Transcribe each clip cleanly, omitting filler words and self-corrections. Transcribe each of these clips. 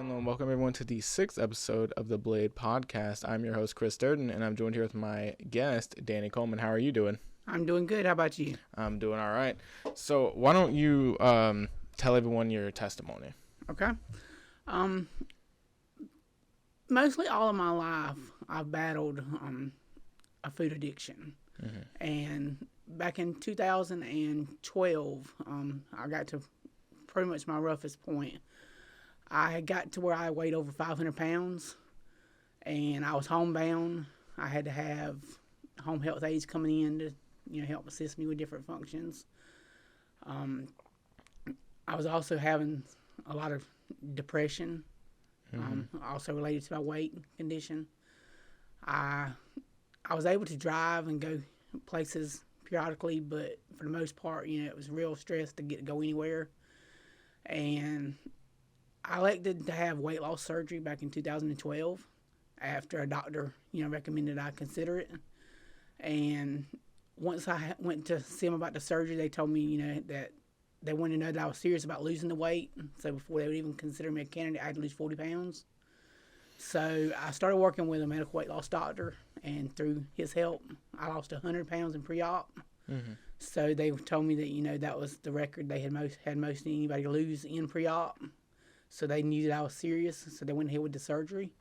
Hello and welcome everyone to the sixth episode of the Blade Podcast. I'm your host, Chris Durden, and I'm joined here with my guest, Danny Coleman. How are you doing? I'm doing good. How about you? I'm doing all right. So why don't you tell everyone your testimony? Okay. Mostly all of my life, I've battled a food addiction. Mm-hmm. And back in 2012, I got to pretty much my roughest point. I got to where I weighed over 500 pounds, and I was homebound. I had to have home health aides coming in to, help assist me with different functions. I was also having a lot of depression, also related to my weight condition. I was able to drive and go places periodically, but for the most part, it was real stress to go anywhere. And I elected to have weight loss surgery back in 2012 after a doctor, recommended I consider it. And once I went to see them about the surgery, they told me, that they wanted to know that I was serious about losing the weight. So before they would even consider me a candidate, I had to lose 40 pounds. So I started working with a medical weight loss doctor, and through his help, I lost 100 pounds in pre-op. Mm-hmm. So they told me that, that was the record they had most anybody lose in pre-op. So they knew that I was serious, so they went ahead with the surgery.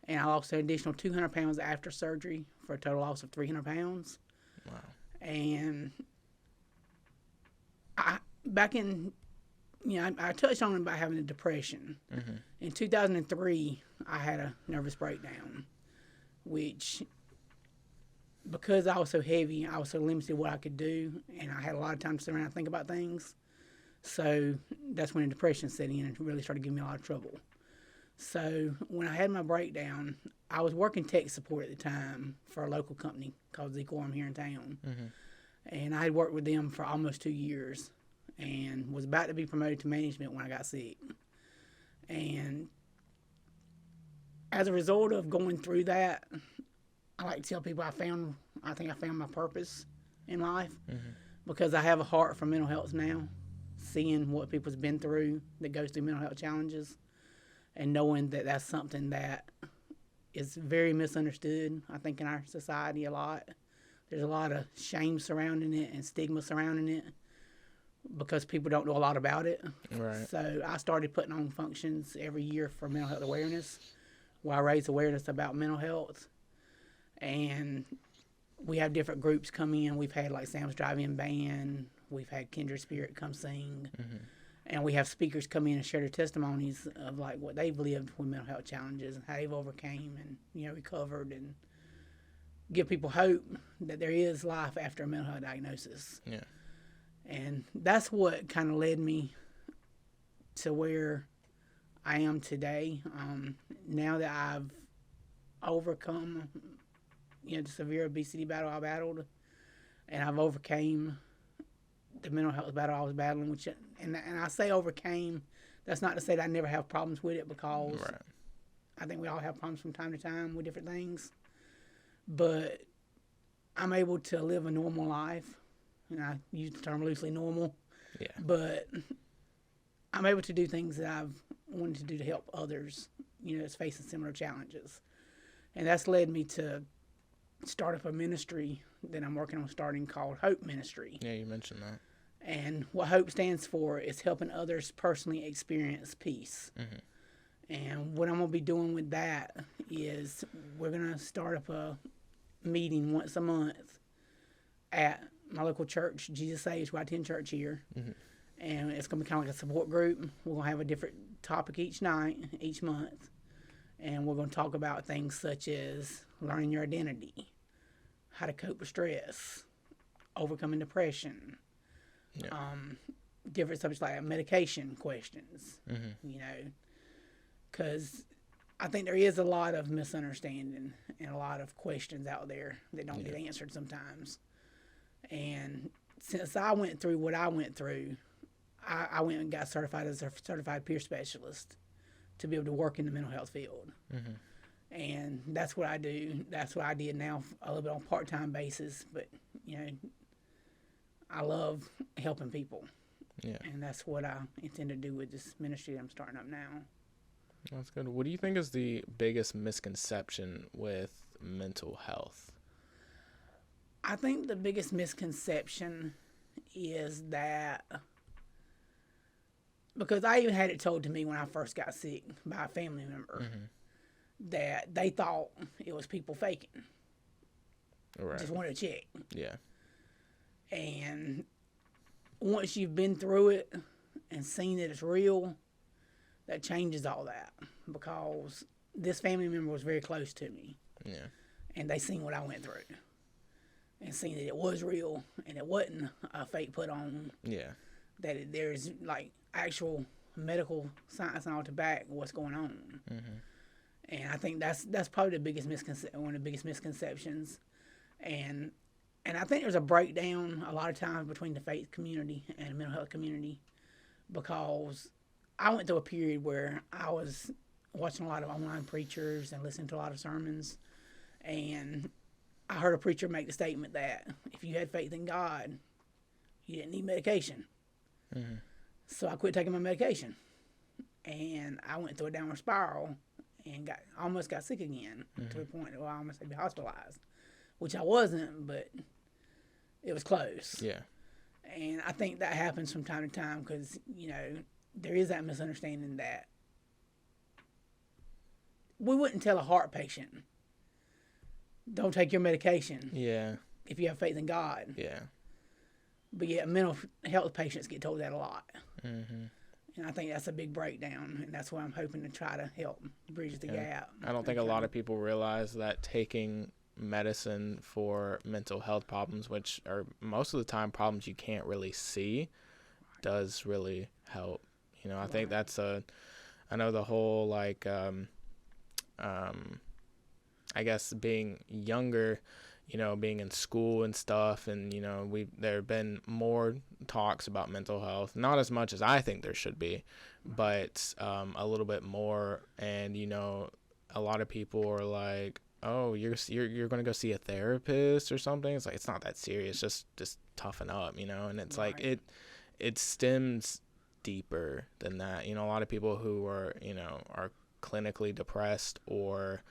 And I lost an additional 200 pounds after surgery for a total loss of 300 pounds. Wow. And back in, I touched on about having a depression. Mm-hmm. In 2003, I had a nervous breakdown, which, because I was so heavy, I was so limited what I could do, and I had a lot of time to sit around and think about things. So that's when the depression set in and really started giving me a lot of trouble. So when I had my breakdown, I was working tech support at the time for a local company called Coleman here in town. Mm-hmm. And I had worked with them for almost 2 years and was about to be promoted to management when I got sick. And as a result of going through that, I like to tell people I think I found my purpose in life, because I have a heart for mental health now. Seeing what people's been through that goes through mental health challenges, and knowing that that's something that is very misunderstood, I think, in our society a lot. There's a lot of shame surrounding it and stigma surrounding it because people don't know a lot about it. Right. So I started putting on functions every year for mental health awareness, where I raise awareness about mental health. And we have different groups come in. We've had like Sam's Drive-In Band. We've had Kindred Spirit come sing. Mm-hmm. And we have speakers come in and share their testimonies of like what they've lived with mental health challenges and how they've overcame and, recovered, and give people hope that there is life after a mental health diagnosis. Yeah. And that's what kind of led me to where I am today. Now that I've overcome, the severe obesity battle I battled, and I've overcame the mental health battle I was battling, and I say overcame, that's not to say that I never have problems with it, because Right. I think we all have problems from time to time with different things. But I'm able to live a normal life, and I use the term loosely, normal. Yeah. But I'm able to do things that I've wanted to do to help others, that's facing similar challenges. And that's led me to start up a ministry that I'm working on starting called Hope Ministry. Yeah, you mentioned that. And what HOPE stands for is helping others personally experience peace. Mm-hmm. And what I'm going to be doing with that is we're going to start up a meeting once a month at my local church, Jesus Saves, where I attend church here. Mm-hmm. And it's going to be kind of like a support group. We're going to have a different topic each night, each month. And we're going to talk about things such as learning your identity, how to cope with stress, overcoming depression, different subjects like medication questions, because I think there is a lot of misunderstanding and a lot of questions out there that don't get answered sometimes. And since I went through what I went through, I went and got certified as a certified peer specialist to be able to work in the mental health field. Mm-hmm. And that's what I do. That's what I did now a little bit on a part-time basis. But, I love helping people. Yeah. And that's what I intend to do with this ministry I'm starting up now. That's good. What do you think is the biggest misconception with mental health? I think the biggest misconception is that because I even had it told to me when I first got sick by a family member that they thought it was people faking, Right. just wanted to check. Yeah. And once you've been through it and seen that it's real, that changes all that because this family member was very close to me. Yeah. And they seen what I went through and seen that it was real and it wasn't a fake put on. Yeah. That there's like actual medical science and all to back what's going on. And I think that's probably the biggest one of the biggest misconceptions. And I think there's a breakdown a lot of times between the faith community and the mental health community because I went through a period where I was watching a lot of online preachers and listening to a lot of sermons, and I heard a preacher make the statement that if you had faith in God, you didn't need medication. So I quit taking my medication, and I went through a downward spiral and almost got sick again to the point where I almost had to be hospitalized, which I wasn't, but it was close. Yeah. And I think that happens from time to time because, there is that misunderstanding that we wouldn't tell a heart patient, don't take your medication Yeah. if you have faith in God. Yeah. But yet mental health patients get told that a lot. And I think that's a big breakdown, and that's what I'm hoping to try to help bridge the gap. I don't think a lot of people realize that taking medicine for mental health problems, which are most of the time problems you can't really see, does really help. I think that's I know the whole I guess being younger, being in school and stuff, and there have been more talks about mental health, not as much as I think there should be, but a little bit more. And a lot of people are like, oh, you're going to go see a therapist or something. It's like, it's not that serious, just toughen up, and it's like it stems deeper than that. A lot of people who are clinically depressed or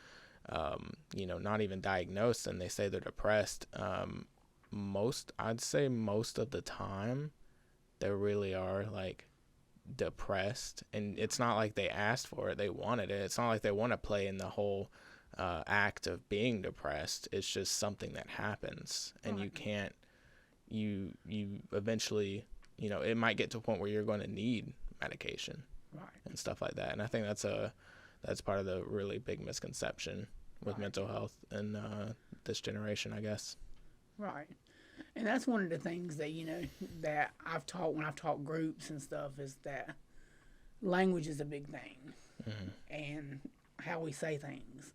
not even diagnosed and they say they're depressed, I'd say most of the time they really are like depressed, and it's not like they asked for it, they wanted it. It's not like they want to play in the whole act of being depressed. It's just something that happens, and you can't you eventually it might get to a point where you're going to need medication and stuff like that. And I think that's part of the really big misconception with mental health in this generation, I guess. Right. And that's one of the things that, that I've taught when I've taught groups and stuff is that language is a big thing and how we say things.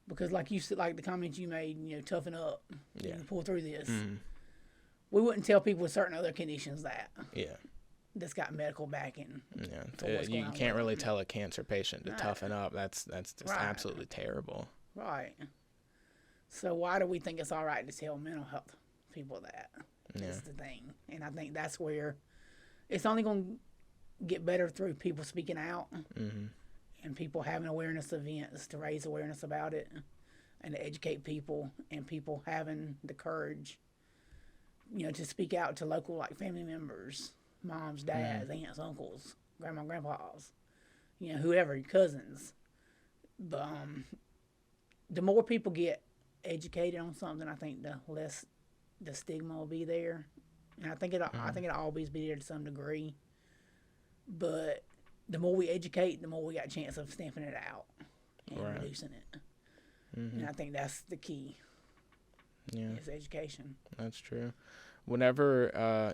Because like you said, like the comments you made, toughen up, pull through this. We wouldn't tell people with certain other conditions that. Yeah. That's got medical backing. Yeah. You can't really tell a cancer patient to toughen up. That's just absolutely terrible. Right. So why do we think it's all right to tell mental health people that? That's the thing. And I think that's where it's only going to get better through people speaking out and people having awareness events to raise awareness about it and to educate people, and people having the courage, to speak out to local family members, moms, dads, aunts, uncles, grandma, grandpas, whoever, cousins. But the more people get educated on something, I think the less the stigma will be there. And I think it'll always be there to some degree. But the more we educate, the more we got a chance of stamping it out and reducing it. And I think that's the key. Yeah, is education. That's true. Whenever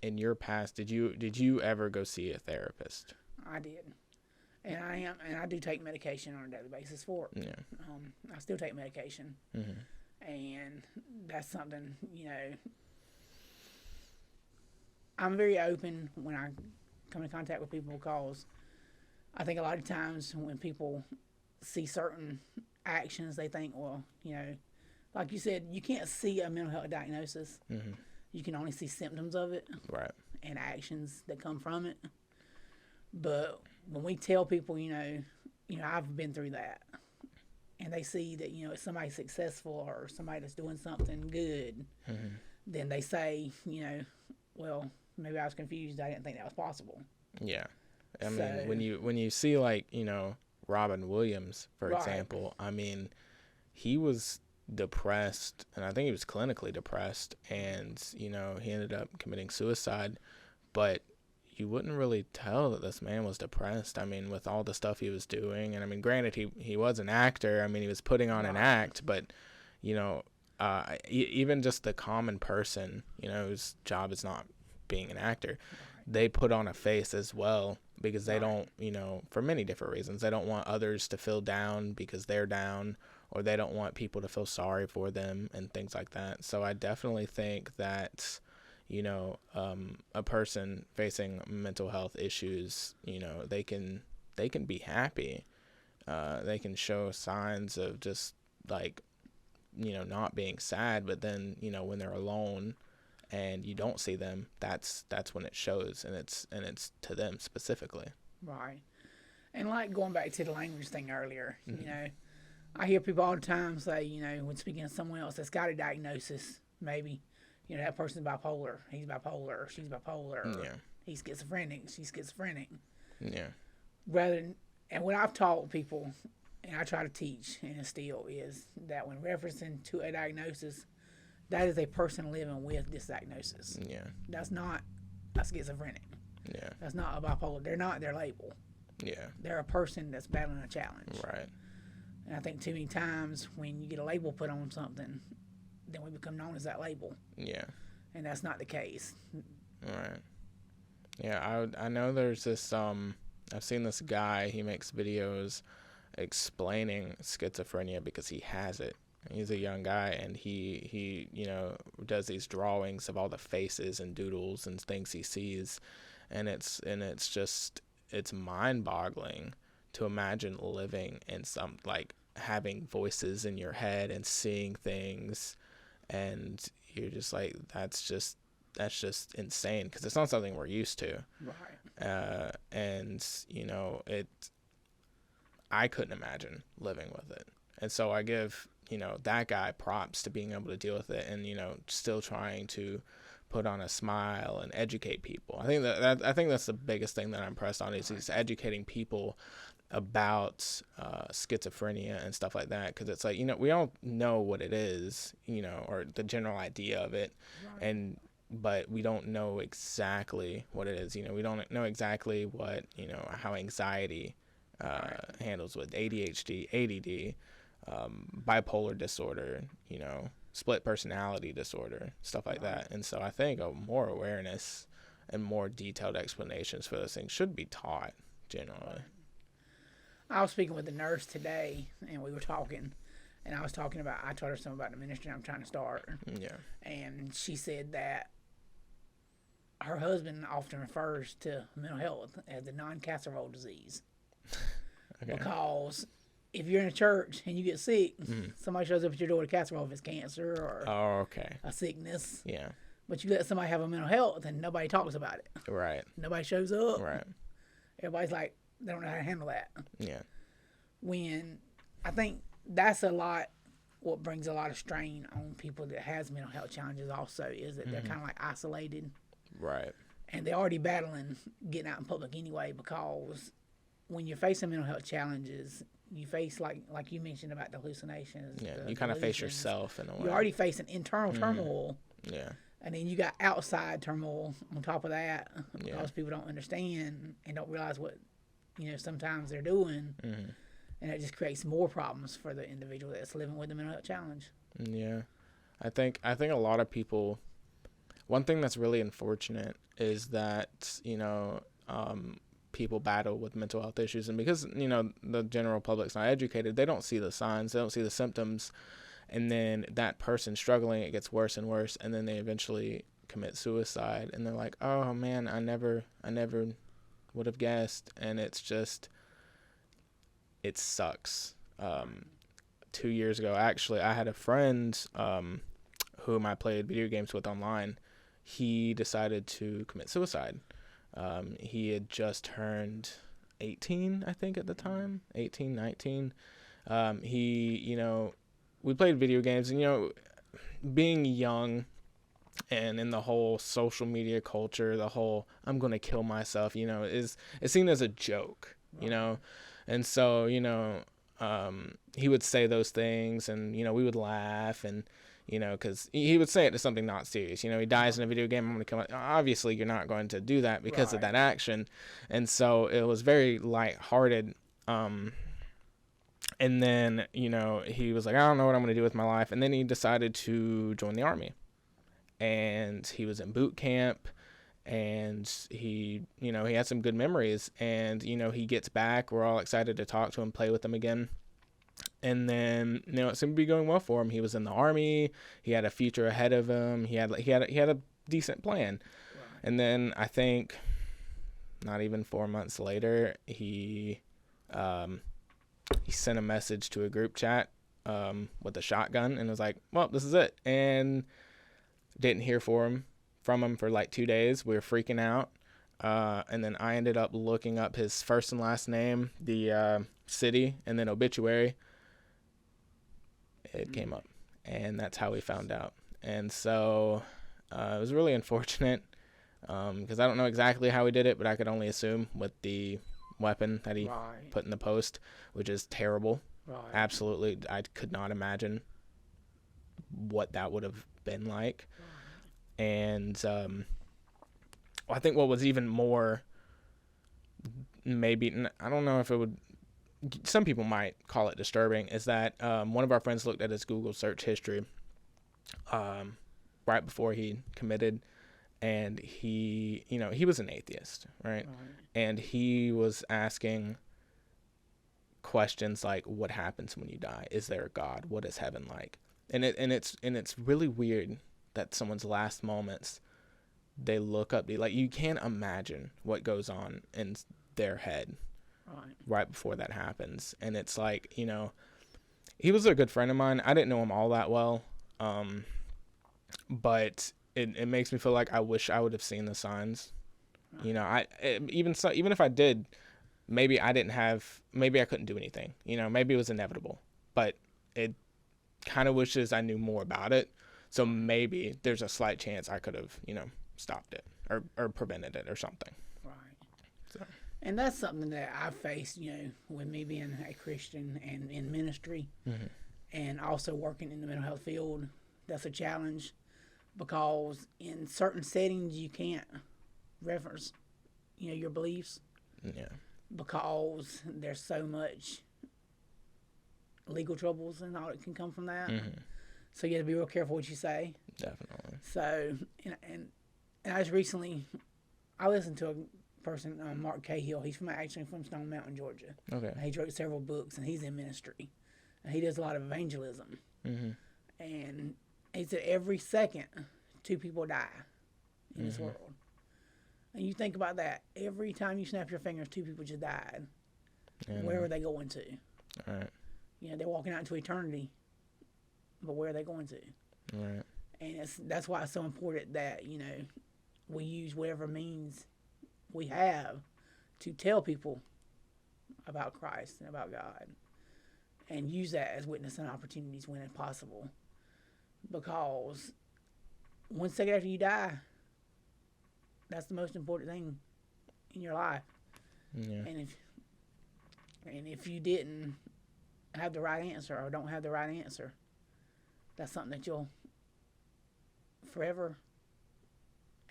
in your past, did you ever go see a therapist? I did, and I do take medication on a daily basis for it. Yeah. I still take medication, and that's something I'm very open when I come in contact with people because I think a lot of times when people see certain actions, they think, well, like you said, you can't see a mental health diagnosis. You can only see symptoms of it, and actions that come from it. But when we tell people, I've been through that, and they see that it's somebody successful or somebody that's doing something good, then they say, well, maybe I was confused. I didn't think that was possible. Yeah. I mean, when you see Robin Williams, for example, I mean, he was depressed, and I think he was clinically depressed, and he ended up committing suicide, but you wouldn't really tell that this man was depressed. I mean, with all the stuff he was doing, and I mean, granted, he was an actor. I mean, he was putting on an act, but even just the common person, whose job is not being an actor, they put on a face as well, because they don't, for many different reasons, they don't want others to feel down because they're down, or they don't want people to feel sorry for them and things like that. So I definitely think that, a person facing mental health issues, they can be happy. They can show signs of just not being sad, but then, when they're alone and you don't see them, that's when it shows, and it's to them specifically. Right. And going back to the language thing earlier, I hear people all the time say, when speaking to someone else that's got a diagnosis, maybe, that person's bipolar, he's bipolar, or she's bipolar, or he's schizophrenic, she's schizophrenic. Yeah. And what I've taught people, and I try to teach and instill, is that when referencing to a diagnosis, that is a person living with this diagnosis. Yeah. That's not a schizophrenic. Yeah. That's not a bipolar. They're not their label. Yeah. They're a person that's battling a challenge. Right. And I think too many times when you get a label put on something, then we become known as that label. Yeah. And that's not the case. Right. Yeah, I know there's this I've seen this guy, he makes videos explaining schizophrenia because he has it. He's a young guy, and he does these drawings of all the faces and doodles and things he sees, and it's mind-boggling to imagine living in some, having voices in your head and seeing things, and you're just like, that's just insane, because it's not something we're used to. Right. And I couldn't imagine living with it, and so I give that guy props to being able to deal with it, and still trying to put on a smile and educate people. I think that's the biggest thing that I'm impressed on, is he's educating people about schizophrenia and stuff like that, because it's like, we all know what it is, or the general idea of it, but we don't know exactly what it is. We don't know exactly what, how anxiety handles with ADHD, ADD, bipolar disorder, split personality disorder, stuff like that. And so I think more awareness and more detailed explanations for those things should be taught generally. I was speaking with a nurse today, and we were talking, and I told her something about the ministry I'm trying to start. Yeah. And she said that her husband often refers to mental health as a non-casserole disease. Okay. Because if you're in a church and you get sick, somebody shows up at your door with a casserole if it's cancer or a sickness. Yeah. But you let somebody have a mental health and nobody talks about it. Right. Nobody shows up. Right. Everybody's like, they don't know how to handle that. Yeah. When I think that's a lot, what brings a lot of strain on people that has mental health challenges also, is that they're kind of isolated. Right. And they're already battling getting out in public anyway, because when you're facing mental health challenges, you face, like you mentioned about the hallucinations. Yeah, you kind of face yourself in a way. You're already facing internal turmoil. Yeah. And then you got outside turmoil on top of that, because people don't understand and don't realize what, sometimes they're doing. And it just creates more problems for the individual that's living with a mental health challenge. Yeah. I think a lot of people, one thing that's really unfortunate is that, people battle with mental health issues, and because the general public's not educated, they don't see the signs, they don't see the symptoms, and then that person struggling, it gets worse and worse, and then they eventually commit suicide, and they're like, oh man, I never would have guessed. And it's just, it sucks. 2 years ago, actually, I had a friend whom I played video games with online. He decided to commit suicide. He had just turned, 18, I think, at the time, 18, 19. He, we played video games, and, being young and in the whole social media culture, the whole I'm going to kill myself, is seen as a joke, And so, he would say those things and, we would laugh and, because he would say it to something not serious. He dies in a video game, I'm going to kill myself. Obviously, you're not going to do that because of that action. And so it was very lighthearted. And then, he was like, I don't know what I'm going to do with my life. And then he decided to join the Army. And he was in boot camp. And he had some good memories. And, he gets back. We're all excited to talk to him, play with him again. And then, it seemed to be going well for him. He was in the Army. He had a future ahead of him. He had a decent plan. Right. And then I think not even 4 months later, he sent a message to a group chat with a shotgun and was like, well, this is it. And didn't hear from him for like 2 days. We were freaking out. And then I ended up looking up his first and last name, the city, and then obituary. It came up. And that's how we found out. And so it was really unfortunate because I don't know exactly how he did it, but I could only assume with the weapon that he put in the post, which is terrible. Right. Absolutely. I could not imagine what that would have been like. Right. And I think what was even more, maybe, I don't know if it would, some people might call it disturbing, is that one of our friends looked at his Google search history right before he committed, and he was an atheist, right? And he was asking questions like, what happens when you die? Is there a God? What is heaven like? And it's really weird that someone's last moments, they look up, like, you can't imagine what goes on in their head right before that happens. And it's like, he was a good friend of mine. I didn't know him all that well, but it makes me feel like I wish I would have seen the signs. Even if I did, maybe I couldn't do anything. Maybe it was inevitable, but it kind of wishes I knew more about it. So maybe there's a slight chance I could have, stopped it or prevented it or something. Right. So. And that's something that I faced, with me being a Christian and in ministry, mm-hmm. and also working in the mental health field. That's a challenge because in certain settings you can't reference, your beliefs. Yeah. Because there's so much legal troubles and all that can come from that. Mm-hmm. So you have to be real careful what you say. Definitely. So, and I just recently, I listened to a person, Mark Cahill. He's actually from Stone Mountain, Georgia. Okay. He wrote several books, and he's in ministry. And he does a lot of evangelism. Mm-hmm. And he said every second, 2 people die in this world. And you think about that. Every time you snap your fingers, 2 people just died. Where are they going to? All right. They're walking out into eternity. But where are they going to? Right. And that's why it's so important that, we use whatever means we have to tell people about Christ and about God. And use that as witnessing opportunities when it's possible. Because 1 second after you die, that's the most important thing in your life. Yeah. And if you didn't have the right answer or don't have the right answer, that's something that you'll forever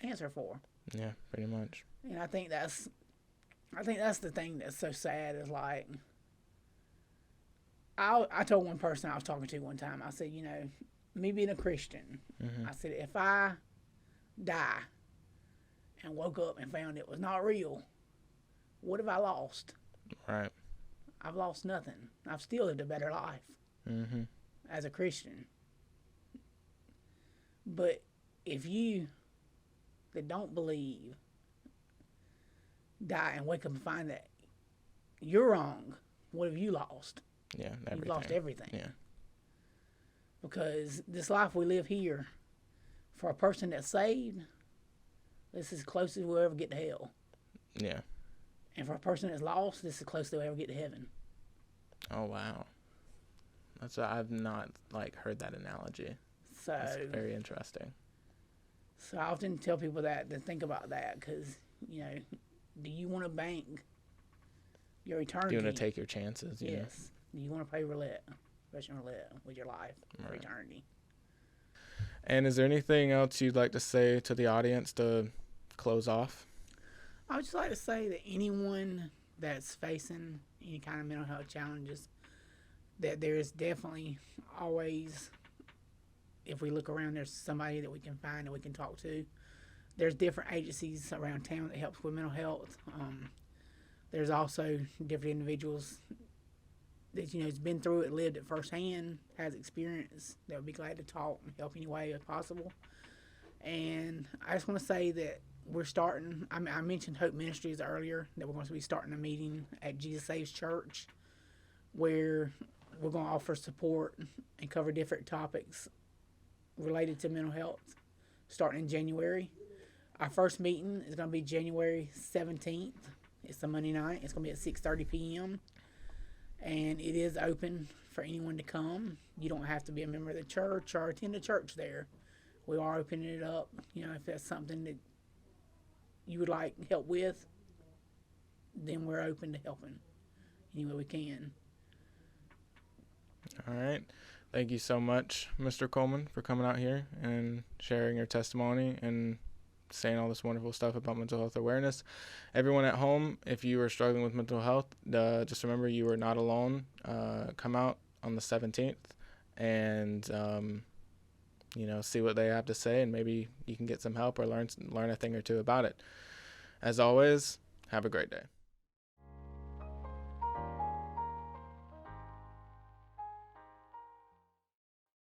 answer for. Yeah, pretty much. And I think that's the thing that's so sad is like, I told one person I was talking to one time, I said, me being a Christian, mm-hmm. I said, if I die and woke up and found it was not real, what have I lost? Right. I've lost nothing. I've still lived a better life mm-hmm. as a Christian. But if you that don't believe die and wake up and find that you're wrong, what have you lost? Yeah, everything. You've lost everything. Yeah. Because this life we live here, for a person that's saved, this is as close as we'll ever get to hell. Yeah. And for a person that's lost, this is the closest they'll ever get to heaven. Oh wow, I've not like heard that analogy. That's So, very interesting. so I often tell people that to think about that because do you want to bank your eternity? Do you want to take your chances? Yes. Do you want to play Russian roulette with your life for Right. eternity? And is there anything else you'd like to say to the audience to close off? I would just like to say that anyone that's facing any kind of mental health challenges, that there is definitely always, if we look around, there's somebody that we can find that we can talk to. There's different agencies around town that helps with mental health. There's also different individuals that has been through it, lived it firsthand, has experience, that would be glad to talk and help any way as possible. And I just want to say that we're starting. I mentioned Hope Ministries earlier, that we're going to be starting a meeting at Jesus Saves Church, where we're going to offer support and cover different topics related to mental health, starting in January. Our first meeting is going to be January 17th. It's a Monday night. It's going to be at 6:30 p.m. And it is open for anyone to come. You don't have to be a member of the church or attend a church there. We are opening it up. If that's something that you would like help with, then we're open to helping any way we can. All right. Thank you so much, Mr. Coleman, for coming out here and sharing your testimony and saying all this wonderful stuff about mental health awareness. Everyone at home, if you are struggling with mental health, just remember you are not alone. Come out on the 17th and see what they have to say, and maybe you can get some help or learn a thing or two about it. As always, have a great day.